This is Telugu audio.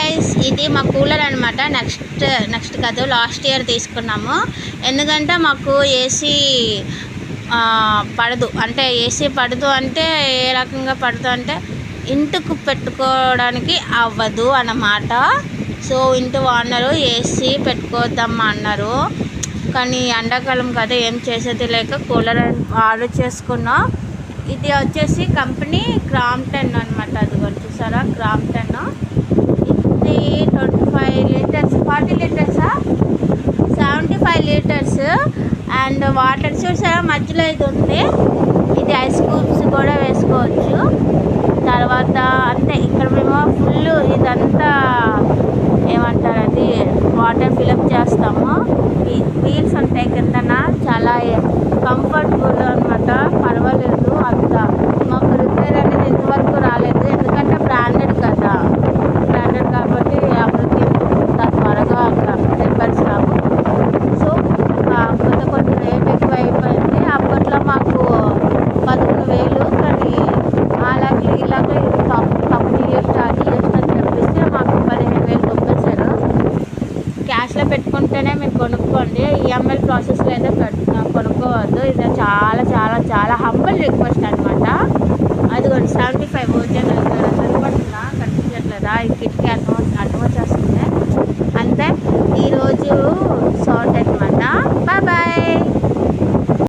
గైస్, ఇది మా కూలర్ అనమాట. నెక్స్ట్ కాదు, లాస్ట్ ఇయర్ తీసుకున్నాము. ఎందుకంటే మాకు ఏసీ పడదు. అంటే ఏసీ పడదు అంటే ఏ రకంగా పడదు అంటే ఇంటికి పెట్టుకోవడానికి అవ్వదు అన్నమాట. సో ఇంటి ఓనరు ఏసీ పెట్టుకోవద్దమ్మా అన్నారు. కానీ ఎండాకాలం కదా, ఏం చేసేది లేక కూలర్ ఆర్డర్ చేసుకున్నాం. ఇది వచ్చేసి కంపెనీ క్రాంప్టన్ అనమాట. అది చూసారా, క్రాంప్టన్. ఇది 25 లీటర్స్, 40 లీటర్సా, 75 లీటర్స్. అండ్ వాటర్ చూసారా మధ్యలో ఇది ఉంది. ఇది ఐస్ క్యూబ్స్ కూడా వేసుకోవచ్చు. తర్వాత అంతే, ఇక్కడ మేము ఫుల్ ఇదంతా ఏమంటారు, అది వాటర్ ఫిలప్ చేస్తాము. వీల్స్ ఉంటాయి కిందన, చాలా కంఫర్టబుల్ అనమాట. పర్వాలేదు అంత. మాకు రిపేర్ అనేది ఇంతవరకు రాలేదు, ఎందుకంటే బ్రాండెడ్ కదా. బ్రాండెడ్ కాబట్టి అప్పటికి త్వరగా రిపేర్స్ రావు. సో కాకపోతే కొంచెం రేట్ ఎక్కువ అయిపోయింది. అప్పట్లో మాకు 11,000, కానీ అలాగే ఇలాగే కంపెనీ స్టార్ట్ చేసిన చెప్పేసి మాకు 15,000 పంపించారు. క్యాష్లో పెట్టుకుంటేనే మీరు కొనుక్కోండి, ఈఎంఐ ప్రాసెస్లో అయితే కొనుక్కోవద్దు. ఇది చాలా చాలా చాలా హంబల్ రిక్వెస్ట్ అనమాట. అదిగోండి 75 ఓజన్